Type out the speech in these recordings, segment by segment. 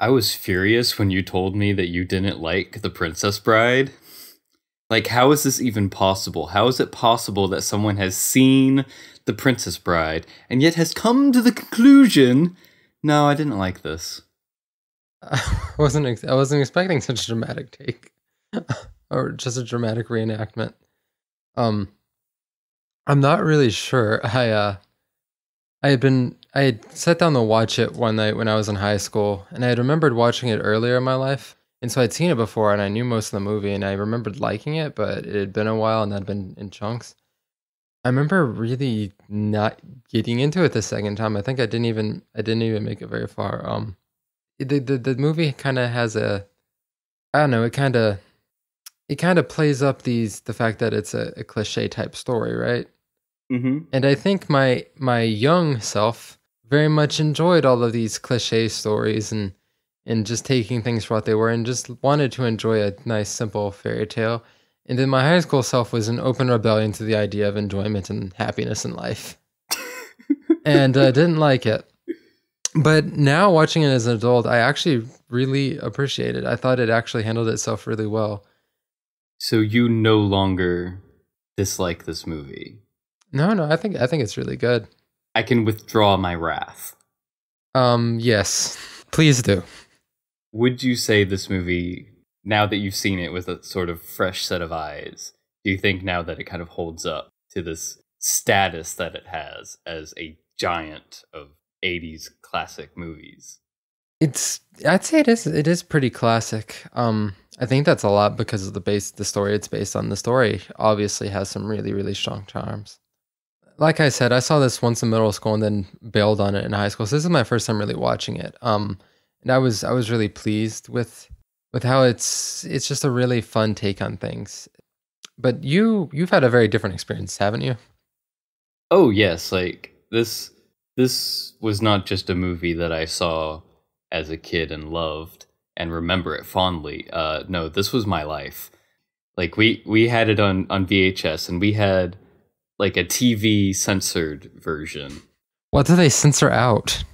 I was furious when you told me that you didn't like The Princess Bride. Like, how is this even possible? How is it possible that someone has seen The Princess Bride and yet has come to the conclusion, no, I didn't like this? I wasn't expecting such a dramatic take, or just a dramatic reenactment. Um, I'm not really sure. I had sat down to watch it one night when I was in high school, and I had remembered watching it earlier in my life. And so I'd seen it before, and I knew most of the movie, and I remembered liking it, but it had been a while, and that had been in chunks. I remember really not getting into it the second time. I didn't even make it very far. The movie kind of has I don't know, it kind of plays up the fact that it's a cliche type story, right? Mm-hmm. And I think my young self very much enjoyed all of these cliche stories and just taking things for what they were and just wanted to enjoy a nice simple fairy tale. And then my high school self was an open rebellion to the idea of enjoyment and happiness in life. And didn't like it. But now watching it as an adult, I actually really appreciate it. I thought it actually handled itself really well. So you no longer dislike this movie? No, I think it's really good. I can withdraw my wrath. Yes. Please do. Would you say this movie, now that you've seen it with a sort of fresh set of eyes, do you think now that it kind of holds up to this status that it has as a giant of 80s classic movies? I'd say it is pretty classic. I think that's a lot because of the story it's based on. The story obviously has some really, really strong charms. Like I said, I saw this once in middle school and then bailed on it in high school. So this is my first time really watching it. And I was really pleased with how it's just a really fun take on things. But you've had a very different experience, haven't you? Oh yes, like this was not just a movie that I saw as a kid and loved and remember it fondly. No, this was my life. Like we had it on VHS, and we had like a TV censored version. What do they censor out?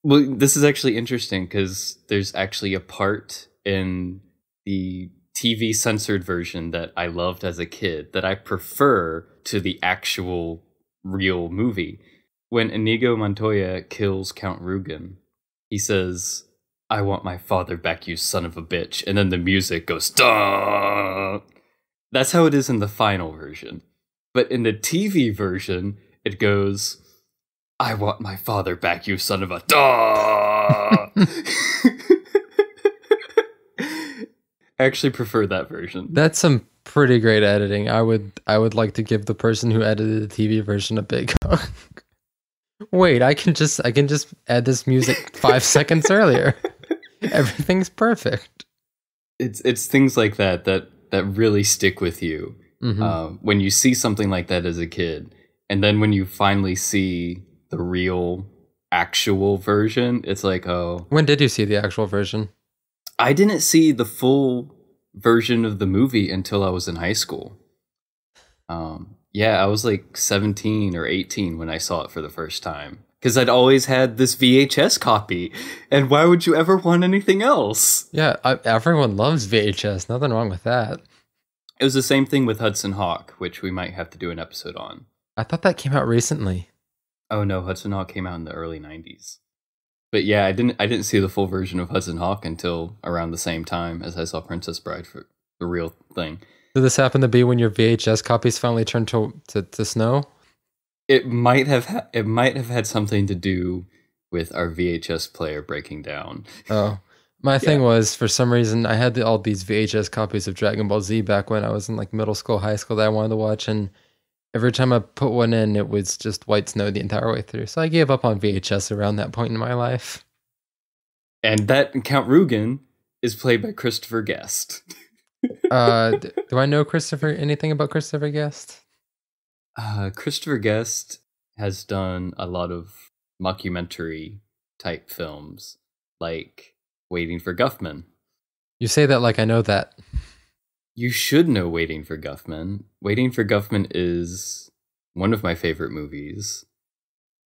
Well, this is actually interesting because there's actually a part in the TV censored version that I loved as a kid that I prefer to the actual real movie. When Inigo Montoya kills Count Rugen, he says, "I want my father back, you son of a bitch," and then the music goes, "Duh!" That's how it is in the final version. But in the TV version, it goes, "I want my father back, you son of a duh." I actually prefer that version. That's some pretty great editing. I would like to give the person who edited the TV version a big hug. Wait, I can just add this music 5 seconds earlier. Everything's perfect. It's things like that really stick with you. Mm-hmm. When you see something like that as a kid, and then when you finally see the real, actual version, it's like, oh. When did you see the actual version? I didn't see the full version of the movie until I was in high school. Yeah, I was like 17 or 18 when I saw it for the first time. Because I'd always had this VHS copy. And why would you ever want anything else? Yeah, everyone loves VHS. Nothing wrong with that. It was the same thing with Hudson Hawk, which we might have to do an episode on. I thought that came out recently. Oh no, Hudson Hawk came out in the early 90s. But yeah, I didn't see the full version of Hudson Hawk until around the same time as I saw Princess Bride for the real thing. Did this happen to be when your VHS copies finally turned to snow? It might have had something to do with our VHS player breaking down. Oh, my thing was, for some reason, I had all these VHS copies of Dragon Ball Z back when I was in like middle school, high school that I wanted to watch, and every time I put one in, it was just white snow the entire way through. So I gave up on VHS around that point in my life. And that Count Rugen is played by Christopher Guest. Do I know anything about Christopher Guest? Christopher Guest has done a lot of mockumentary type films, like Waiting for Guffman. You say that like I know that. You should know Waiting for Guffman. Waiting for Guffman is one of my favorite movies.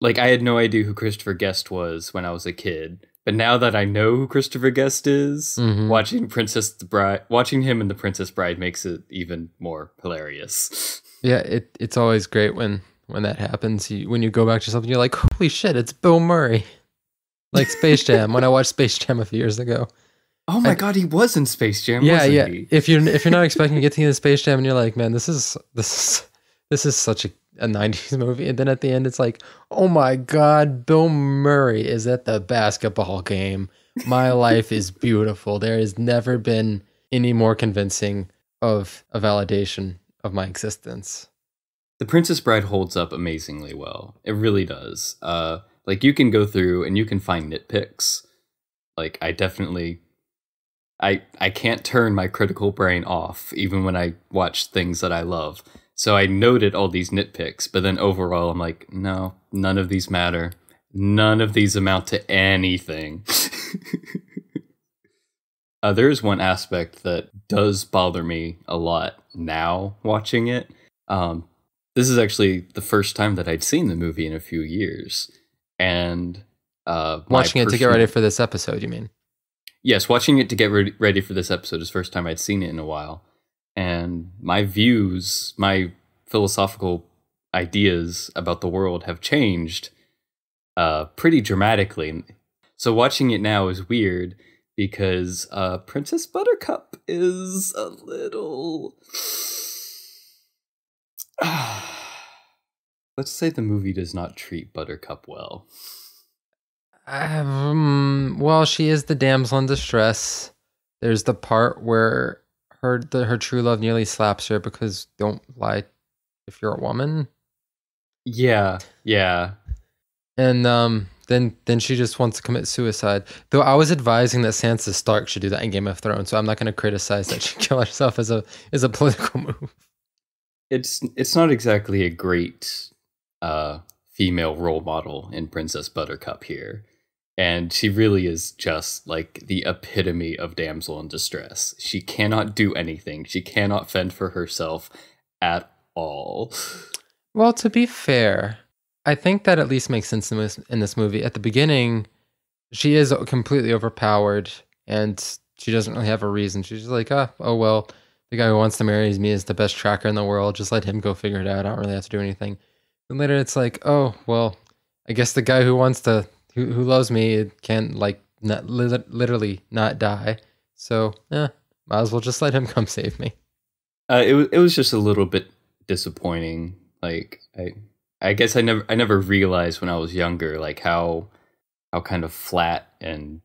Like, I had no idea who Christopher Guest was when I was a kid, But now that I know who Christopher Guest is, Mhm. watching him in The Princess Bride makes it even more hilarious. Yeah, it's always great when that happens. When you go back to something, you're like, holy shit, it's Bill Murray. Like Space Jam. When I watched Space Jam a few years ago. Oh my god, he was in Space Jam, Yeah, wasn't yeah. he? If you're not expecting to get to the Space Jam, and you're like, man, this is such a 90s movie, and then at the end, it's like, oh my god, Bill Murray is at the basketball game. My life is beautiful. There has never been any more convincing of a validation of my existence. The Princess Bride holds up amazingly well. It really does. Like you can go through and you can find nitpicks. Like I can't turn my critical brain off even when I watch things that I love. So I noted all these nitpicks, but then overall I'm like, no, none of these matter. None of these amount to anything. There is one aspect that does bother me a lot now watching it. This is actually the first time that I'd seen the movie in a few years. And watching it to get ready for this episode, you mean? Yes, watching it to get ready for this episode is the first time I'd seen it in a while. And my views, my philosophical ideas about the world have changed pretty dramatically. So watching it now is weird because Princess Buttercup is a little... Let's say the movie does not treat Buttercup well. Well, she is the damsel in distress. There's the part where her true love nearly slaps her because don't lie if you're a woman. Yeah. And then she just wants to commit suicide. Though I was advising that Sansa Stark should do that in Game of Thrones, so I'm not going to criticize that she killed herself as a political move. It's not exactly a great female role model in Princess Buttercup here. And she really is just like the epitome of damsel in distress. She cannot do anything. She cannot fend for herself at all. Well, to be fair, I think that at least makes sense in this movie. At the beginning, she is completely overpowered and she doesn't really have a reason. She's just like, oh well, the guy who wants to marry me is the best tracker in the world. Just let him go figure it out. I don't really have to do anything. And later it's like, oh, well, I guess the guy who who loves me can literally not die. So, might as well just let him come save me. It was just a little bit disappointing. Like I guess I never realized when I was younger like how kind of flat and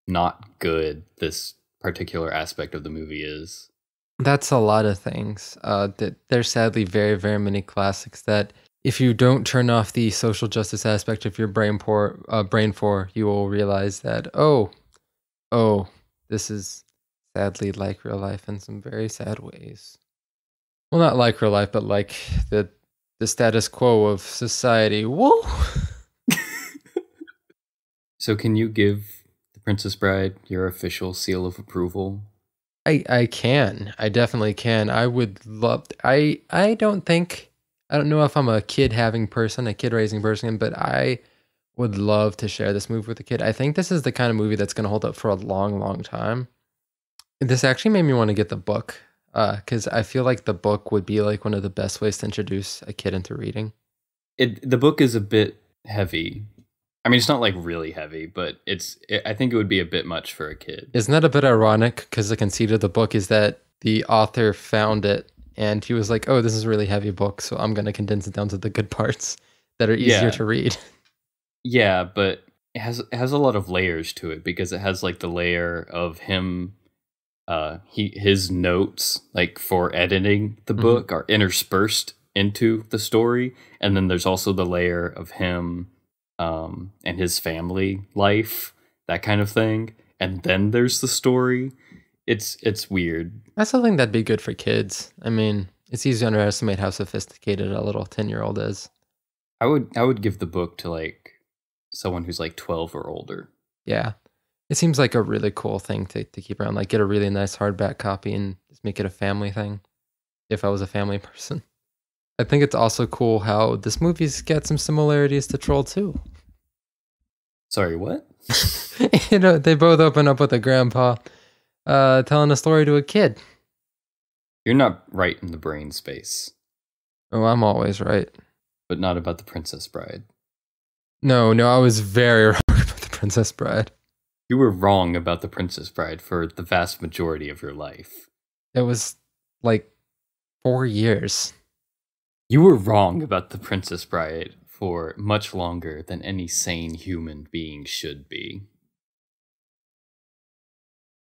not good this particular aspect of the movie is. That's a lot of things. There's sadly very, very many classics that if you don't turn off the social justice aspect of your brain for, you will realize that, oh, this is sadly like real life in some very sad ways. Well, not like real life, but like the status quo of society. Whoa! So can you give The Princess Bride your official seal of approval? I can. I definitely can. I would love... I don't know if I'm a kid-raising person, but I would love to share this movie with a kid. I think this is the kind of movie that's going to hold up for a long, long time. This actually made me want to get the book, because I feel like the book would be like one of the best ways to introduce a kid into reading. The book is a bit heavy. I mean, it's not like really heavy, but I think it would be a bit much for a kid. Isn't that a bit ironic? Because the conceit of the book is that the author found it and he was like, oh, this is a really heavy book, so I'm going to condense it down to the good parts that are easier to read. Yeah, but it has a lot of layers to it because it has like the layer of him, his notes like for editing the book are interspersed into the story, and then there's also the layer of him and his family life, that kind of thing, and then there's the story. It's weird. That's something that'd be good for kids. I mean, it's easy to underestimate how sophisticated a little 10-year-old is. I would give the book to like someone who's like 12 or older. Yeah. It seems like a really cool thing to keep around. Like get a really nice hardback copy and just make it a family thing. If I was a family person. I think it's also cool how this movie's got some similarities to Troll 2. Sorry, what? They both open up with a grandpa telling a story to a kid. You're not right in the brain space, Oh, I'm always right. but not about the Princess Bride. No, I was very wrong about the Princess Bride. You were wrong about the Princess Bride for the vast majority of your life. It was like 4 years. You were wrong about the Princess Bride for much longer than any sane human being should be.